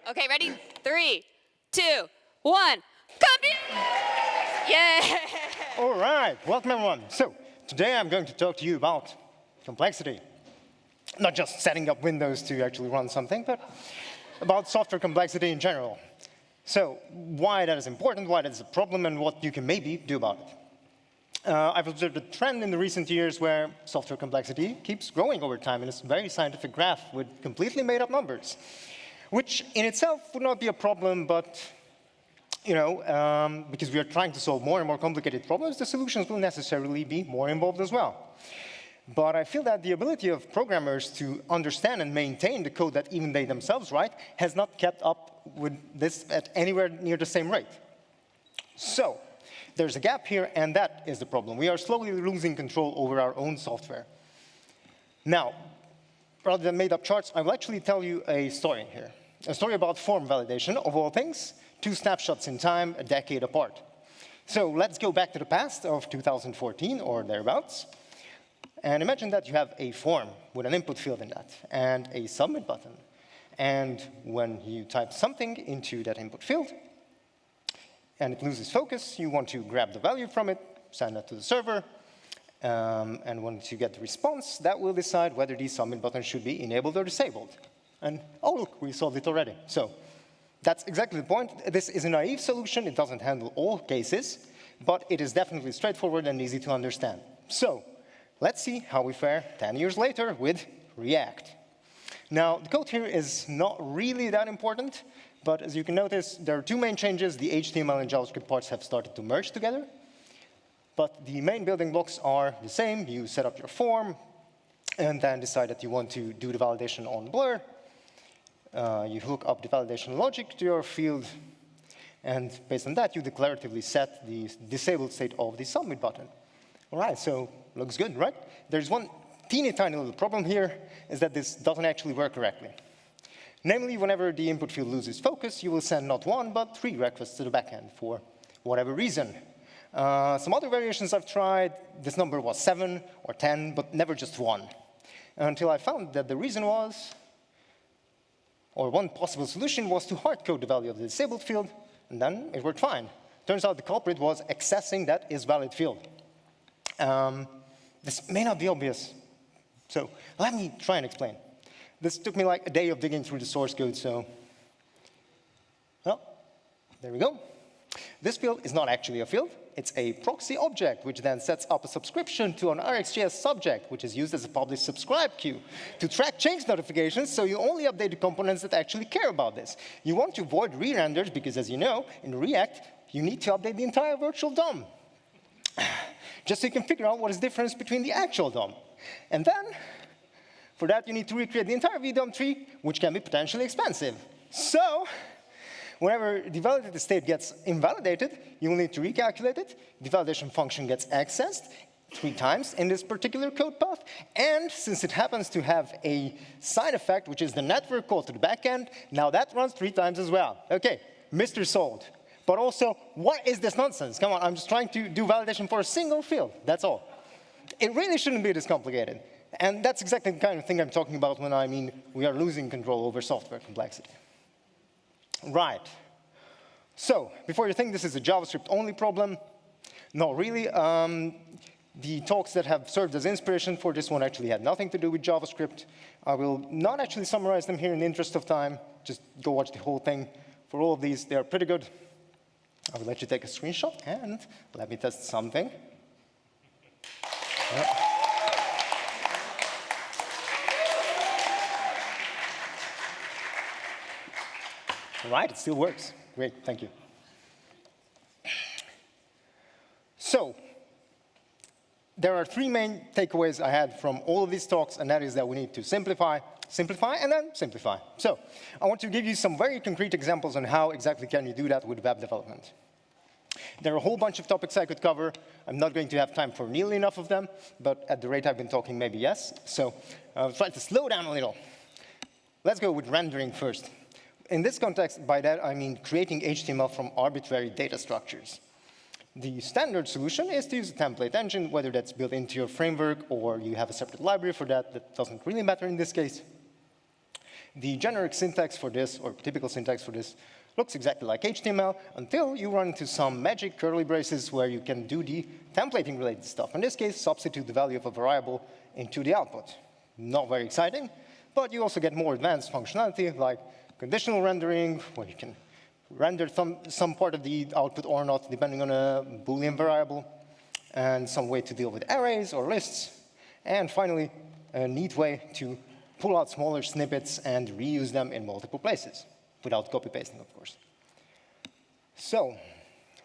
Okay, ready? 3, 2, 1. Computer! Yeah! All right, welcome everyone. So today I'm going to talk to you about complexity. Not just setting up Windows to actually run something, but about software complexity in general. So why that is important, why that is a problem, and what you can maybe do about it. I've observed a trend in the recent years where software complexity keeps growing over time in a very scientific graph with completely made up numbers, which in itself would not be a problem, but because we are trying to solve more and more complicated problems, the solutions will necessarily be more involved as well. But I feel that the ability of programmers to understand and maintain the code that even they themselves write has not kept up with this at anywhere near the same rate. So there's a gap here, and that is the problem. We are slowly losing control over our own software. Now, rather than made up charts, I will actually tell you a story here. A story about form validation, of all things, 2 snapshots in time, a decade apart. So let's go back to the past of 2014 or thereabouts. And imagine that you have a form with an input field in that and a submit button. And when you type something into that input field and it loses focus, you want to grab the value from it, send that to the server, and once you get the response, that will decide whether the submit button should be enabled or disabled. And oh, look, we solved it already. So that's exactly the point. This is a naive solution. It doesn't handle all cases, but it is definitely straightforward and easy to understand. So let's see how we fare 10 years later with React. Now, the code here is not really that important, but as you can notice, there are 2 main changes. The HTML and JavaScript parts have started to merge together, but the main building blocks are the same. You set up your form, and then decide that you want to do the validation on blur. You hook up the validation logic to your field, and based on that, you declaratively set the disabled state of the submit button. All right, so looks good, right? There's one teeny tiny little problem here, is that this doesn't actually work correctly. Namely, whenever the input field loses focus, you will send not 1, but 3 requests to the backend for whatever reason. Some other variations I've tried, this number was 7 or 10, but never just 1. Until I found that the reason was, or one possible solution was to hard-code the value of the disabled field, and then it worked fine. Turns out the culprit was accessing that isValid field. This may not be obvious, so let me try and explain. This took me like a day of digging through the source code, so, well, there we go. This field is not actually a field. It's a proxy object, which then sets up a subscription to an RxJS subject, which is used as a publish subscribe queue to track change notifications, so you only update the components that actually care about this. You want to avoid re-renders because, as you know, in React, you need to update the entire virtual DOM, just so you can figure out what is the difference between the actual DOM. And then, for that, you need to recreate the entire VDOM tree, which can be potentially expensive. So whenever the validated state gets invalidated, you will need to recalculate it. The validation function gets accessed 3 times in this particular code path. And since it happens to have a side effect, which is the network call to the backend, now that runs 3 times as well. OK, mystery solved. But also, what is this nonsense? Come on, I'm just trying to do validation for a single field. That's all. It really shouldn't be this complicated. And that's exactly the kind of thing I'm talking about when I mean we are losing control over software complexity. Right. So before you think this is a JavaScript-only problem, no, really. The talks that have served as inspiration for this one actually had nothing to do with JavaScript. I will not actually summarize them here in the interest of time. Just go watch the whole thing. For all of these, they are pretty good. I will let you take a screenshot, and let me test something. Yep. Right, it still works. Great, thank you. So there are 3 main takeaways I had from all of these talks, and that is that we need to simplify, simplify, and then simplify. So I want to give you some very concrete examples on how exactly can you do that with web development. There are a whole bunch of topics I could cover. I'm not going to have time for nearly enough of them, but at the rate I've been talking, maybe yes. So I'll try to slow down a little. Let's go with rendering first. In this context, by that I mean creating HTML from arbitrary data structures. The standard solution is to use a template engine, whether that's built into your framework or you have a separate library for that. That doesn't really matter in this case. The generic syntax for this, or typical syntax for this, looks exactly like HTML until you run into some magic curly braces where you can do the templating related stuff. In this case, substitute the value of a variable into the output. Not very exciting, but you also get more advanced functionality like conditional rendering, where you can render some part of the output or not, depending on a Boolean variable, and some way to deal with arrays or lists. And finally, a neat way to pull out smaller snippets and reuse them in multiple places, without copy-pasting, of course. So,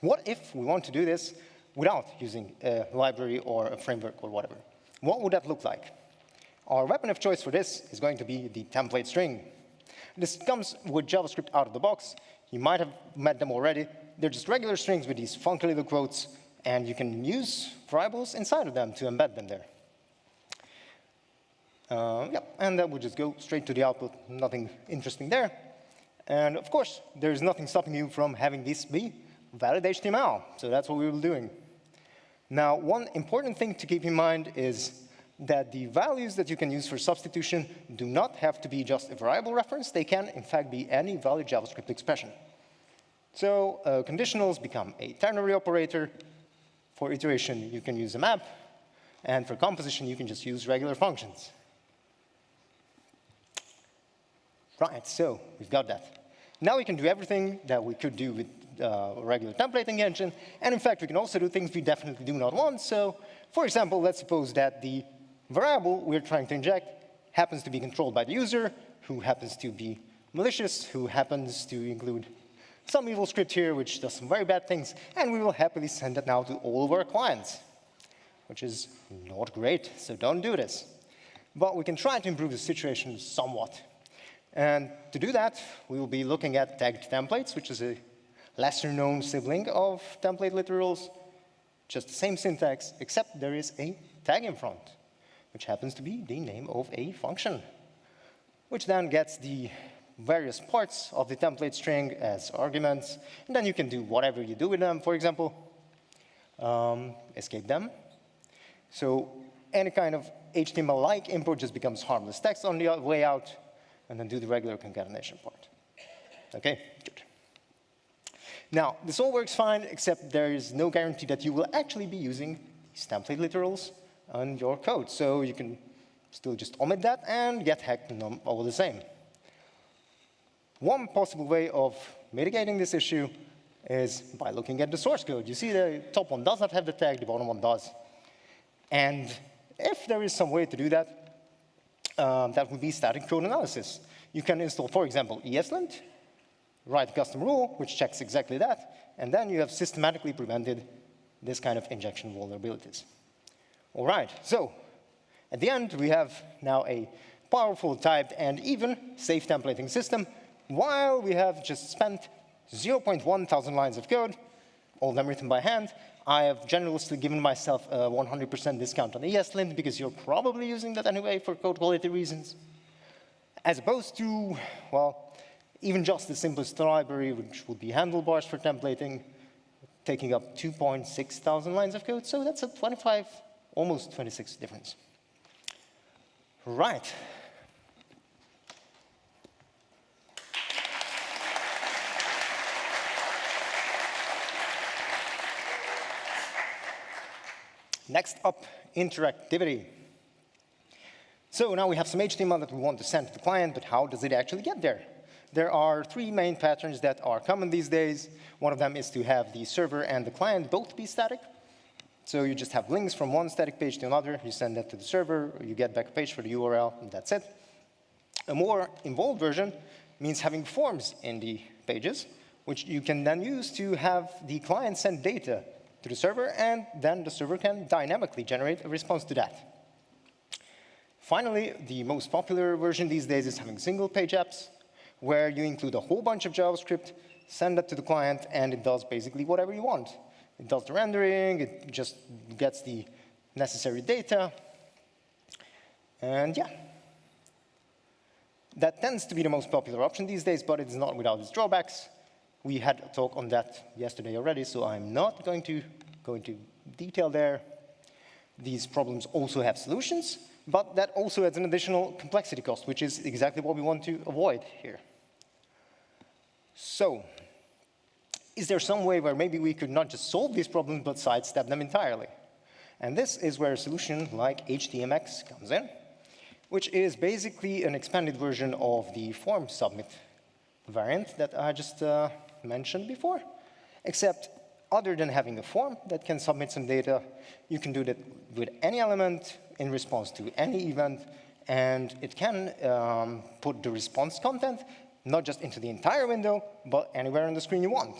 what if we want to do this without using a library or a framework or whatever? What would that look like? Our weapon of choice for this is going to be the template string. This comes with JavaScript out of the box. You might have met them already. They're just regular strings with these funky little quotes, and you can use variables inside of them to embed them there. And then we'll just go straight to the output, nothing interesting there. And of course, there's nothing stopping you from having this be valid HTML. So that's what we will be doing. Now, one important thing to keep in mind is that the values that you can use for substitution do not have to be just a variable reference. They can, in fact, be any valid JavaScript expression. So conditionals become a ternary operator. For iteration, you can use a map. And for composition, you can just use regular functions. Right, so we've got that. Now we can do everything that we could do with a regular templating engine. And in fact, we can also do things we definitely do not want. So for example, let's suppose that the variable we're trying to inject happens to be controlled by the user, who happens to be malicious, who happens to include some evil script here, which does some very bad things, and we will happily send it now to all of our clients, which is not great, so don't do this. But we can try to improve the situation somewhat. And to do that, we will be looking at tagged templates, which is a lesser-known sibling of template literals, just the same syntax, except there is a tag in front, which happens to be the name of a function, which then gets the various parts of the template string as arguments, and then you can do whatever you do with them. For example, escape them. So any kind of HTML-like import just becomes harmless text on the way out, and then do the regular concatenation part. Okay, good. Now, this all works fine, except there is no guarantee that you will actually be using these template literals on your code. So you can still just omit that and get hacked all the same. One possible way of mitigating this issue is by looking at the source code. You see the top one does not have the tag, the bottom one does. And if there is some way to do that, that would be static code analysis. You can install, for example, ESLint, write a custom rule, which checks exactly that, and then you have systematically prevented this kind of injection vulnerabilities. All right, so at the end, we have now a powerful, typed, and even safe templating system, while we have just spent 0.1 thousand lines of code, all of them written by hand. I have generously given myself a 100% discount on ESLint because you're probably using that anyway for code quality reasons. As opposed to, well, even just the simplest library, which would be handlebars for templating, taking up 2.6 thousand lines of code. So that's a 25, almost 26 difference. Right. Next up, interactivity. So now we have some HTML that we want to send to the client, but how does it actually get there? There are three main patterns that are common these days. One of them is to have the server and the client both be static. So you just have links from one static page to another. You send that to the server, you get back a page for the URL, and that's it. A more involved version means having forms in the pages, which you can then use to have the client send data to the server, and then the server can dynamically generate a response to that. Finally, the most popular version these days is having single-page apps, where you include a whole bunch of JavaScript, send that to the client, and it does basically whatever you want. It does the rendering, it just gets the necessary data, and yeah. That tends to be the most popular option these days, but it's not without its drawbacks. We had a talk on that yesterday already, so I'm not going to go into detail there. These problems also have solutions. But that also adds an additional complexity cost, which is exactly what we want to avoid here. So, is there some way where maybe we could not just solve these problems, but sidestep them entirely? And this is where a solution like HTMX comes in, which is basically an expanded version of the form submit variant that I just mentioned before, except other than having a form that can submit some data, you can do that with any element in response to any event, and it can put the response content not just into the entire window, but anywhere on the screen you want.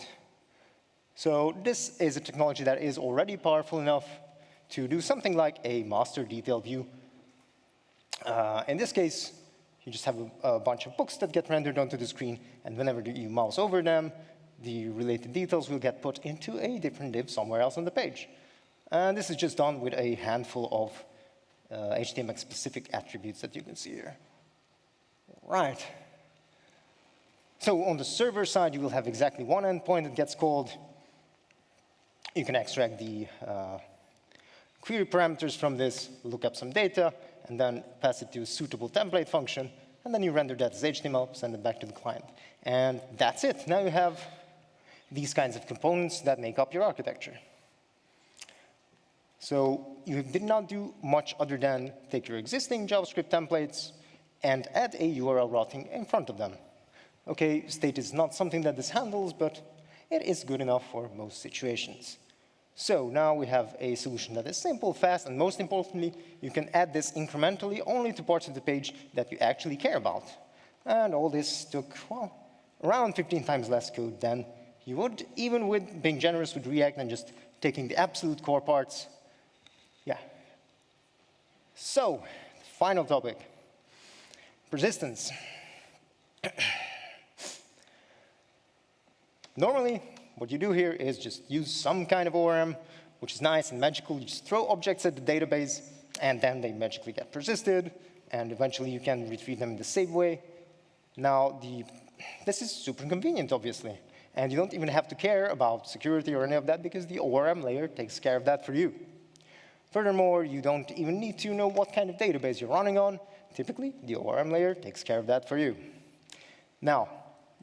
So this is a technology that is already powerful enough to do something like a master detail view. In this case, you just have a bunch of books that get rendered onto the screen, and whenever you mouse over them, the related details will get put into a different div somewhere else on the page. And this is just done with a handful of HTML-specific attributes that you can see here. Right. So on the server side, you will have exactly one endpoint that gets called. You can extract the query parameters from this, look up some data, and then pass it to a suitable template function, and then you render that as HTML, send it back to the client. And that's it. Now you have these kinds of components that make up your architecture. So you did not do much other than take your existing JavaScript templates and add a URL routing in front of them. Okay, state is not something that this handles, but it is good enough for most situations. So now we have a solution that is simple, fast, and most importantly, you can add this incrementally only to parts of the page that you actually care about. And all this took, well, around 15 times less code than you would, even with being generous with React and just taking the absolute core parts. Yeah. So, final topic, persistence. Normally, what you do here is just use some kind of ORM, which is nice and magical. You just throw objects at the database, and then they magically get persisted, and eventually you can retrieve them in the same way. Now, this is super convenient, obviously, and you don't even have to care about security or any of that because the ORM layer takes care of that for you. Furthermore, you don't even need to know what kind of database you're running on. Typically, the ORM layer takes care of that for you. Now,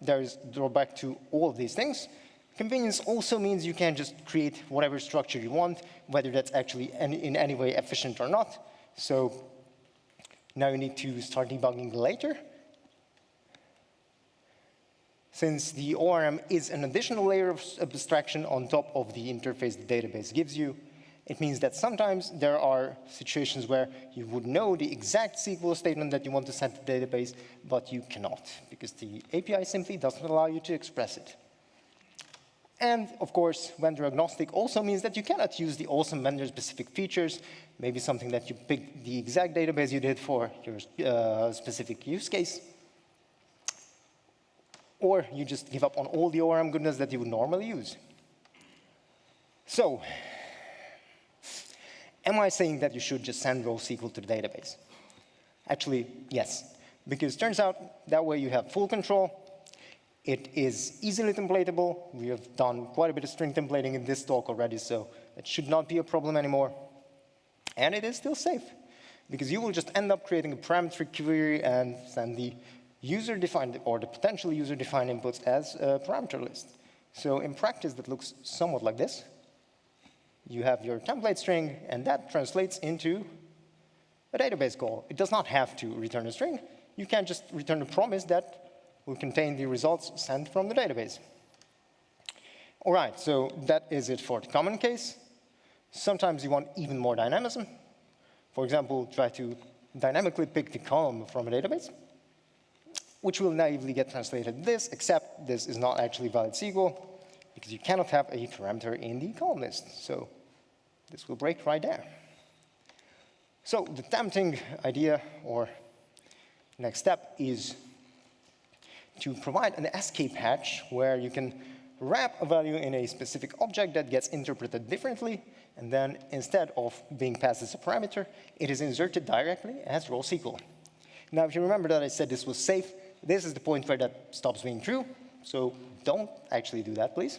there's a drawback to all of these things. Convenience also means you can just create whatever structure you want, whether that's actually in any way efficient or not. So now you need to start debugging later. Since the ORM is an additional layer of abstraction on top of the interface the database gives you, it means that sometimes there are situations where you would know the exact SQL statement that you want to send to the database, but you cannot, because the API simply doesn't allow you to express it. And, of course, vendor agnostic also means that you cannot use the awesome vendor-specific features, maybe something that you picked the exact database you did for your specific use case, or you just give up on all the ORM goodness that you would normally use. So, am I saying that you should just send raw SQL to the database? Actually, yes, because it turns out that way you have full control. It is easily templatable. We have done quite a bit of string templating in this talk already, so it should not be a problem anymore. And it is still safe, because you will just end up creating a parametric query and send the user-defined or the potential user-defined inputs as a parameter list. So in practice, that looks somewhat like this. You have your template string, and that translates into a database call. It does not have to return a string. You can just return a promise that will contain the results sent from the database. All right, so that is it for the common case. Sometimes you want even more dynamism. For example, try to dynamically pick the column from a database, which will naively get translated this, except this is not actually valid SQL, because you cannot have a parameter in the column list. So this will break right there. So the tempting idea, or next step, is to provide an escape hatch where you can wrap a value in a specific object that gets interpreted differently, and then instead of being passed as a parameter, it is inserted directly as raw SQL. Now, if you remember that I said this was safe, this is the point where that stops being true, so don't actually do that, please.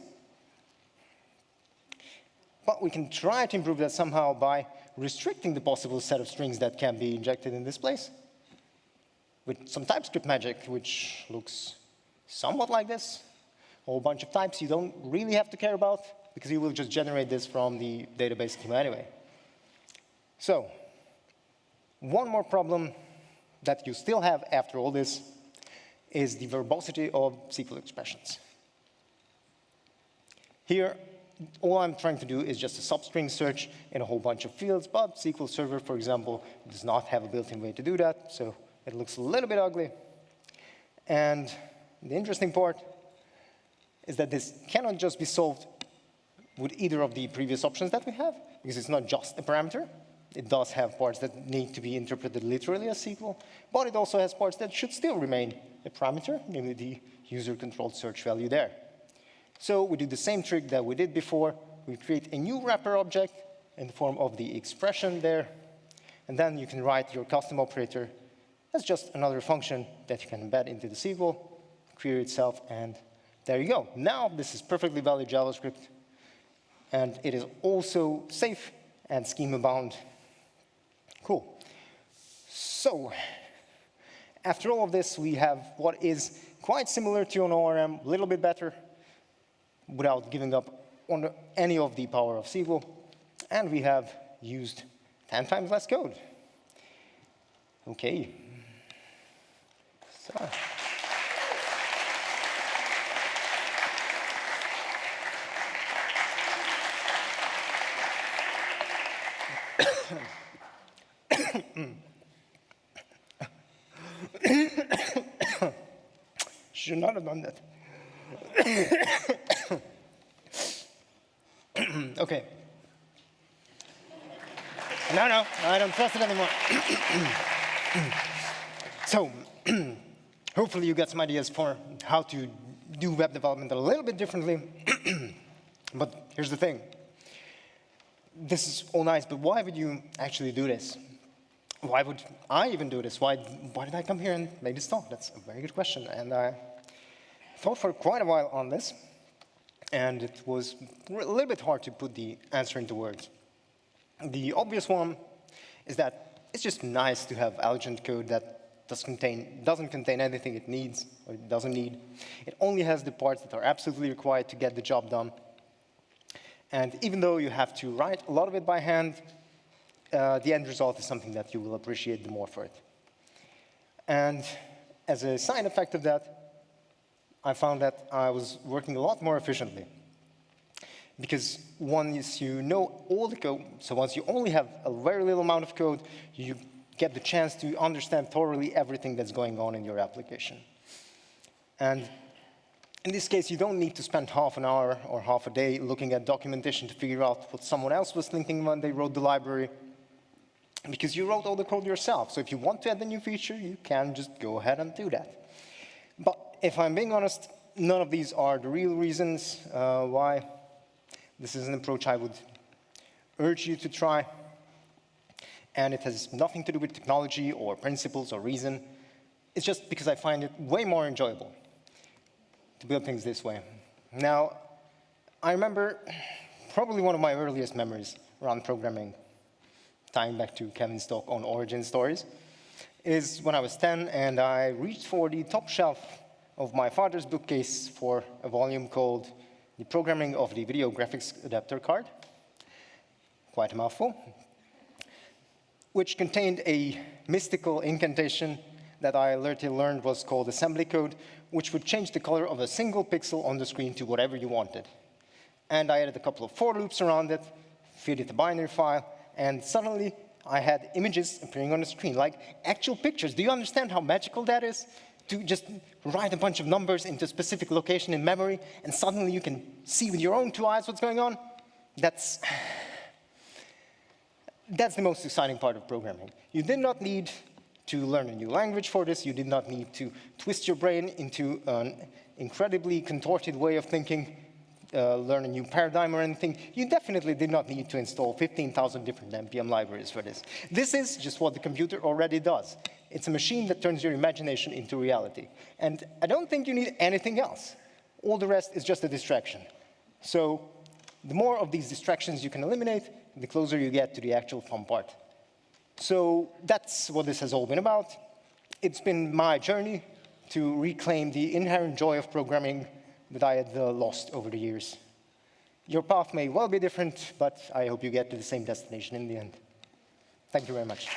But we can try to improve that somehow by restricting the possible set of strings that can be injected in this place with some TypeScript magic, which looks somewhat like this. A whole bunch of types you don't really have to care about, because you will just generate this from the database schema anyway. So, one more problem that you still have after all this is the verbosity of SQL expressions. Here, all I'm trying to do is just a substring search in a whole bunch of fields, but SQL Server, for example, does not have a built-in way to do that, so it looks a little bit ugly. And the interesting part is that this cannot just be solved with either of the previous options that we have, because it's not just a parameter. It does have parts that need to be interpreted literally as SQL, but it also has parts that should still remain a parameter, namely the user-controlled search value there. So we do the same trick that we did before. We create a new wrapper object in the form of the expression there, and then you can write your custom operator as just another function that you can embed into the SQL, query itself, and there you go. Now this is perfectly valid JavaScript, and it is also safe and schema-bound. Cool. So, after all of this, we have what is quite similar to an ORM, a little bit better, without giving up on any of the power of SQL, and we have used 10 times less code. Okay. So. Should not have done that. Okay. No, I don't trust it anymore. So, hopefully you got some ideas for how to do web development a little bit differently. But here's the thing. This is all nice, but why would you actually do this? Why would I even do this? Why did I come here and make this talk? That's a very good question. And I thought for quite a while on this, and it was a little bit hard to put the answer into words. The obvious one is that it's just nice to have elegant code that doesn't contain anything it needs or it doesn't need. It only has the parts that are absolutely required to get the job done. And even though you have to write a lot of it by hand, the end result is something that you will appreciate the more for it. And as a side effect of that, I found that I was working a lot more efficiently. Because once you know all the code, so once you only have a very little amount of code, you get the chance to understand thoroughly everything that's going on in your application. And in this case, you don't need to spend half an hour or half a day looking at documentation to figure out what someone else was thinking when they wrote the library, because you wrote all the code yourself. So if you want to add a new feature, you can just go ahead and do that. But if I'm being honest, none of these are the real reasons why this is an approach I would urge you to try. And it has nothing to do with technology or principles or reason. It's just because I find it way more enjoyable to build things this way. Now, I remember probably one of my earliest memories around programming, tying back to Kevin's talk on origin stories, is when I was 10 and I reached for the top shelf of my father's bookcase for a volume called The Programming of the Video Graphics Adapter Card, quite a mouthful, which contained a mystical incantation that I later learned was called assembly code, which would change the color of a single pixel on the screen to whatever you wanted. And I added a couple of for loops around it, fed it a binary file, and suddenly I had images appearing on the screen, like actual pictures. Do you understand how magical that is? To just write a bunch of numbers into a specific location in memory, and suddenly you can see with your own two eyes what's going on? That's the most exciting part of programming. You did not need to learn a new language for this. You did not need to twist your brain into an incredibly contorted way of thinking, learn a new paradigm or anything. You definitely did not need to install 15,000 different NPM libraries for this. This is just what the computer already does. It's a machine that turns your imagination into reality. And I don't think you need anything else. All the rest is just a distraction. So The more of these distractions you can eliminate, the closer you get to the actual fun part. So that's what this has all been about. It's been my journey to reclaim the inherent joy of programming that I had lost over the years. Your path may well be different, but I hope you get to the same destination in the end. Thank you very much.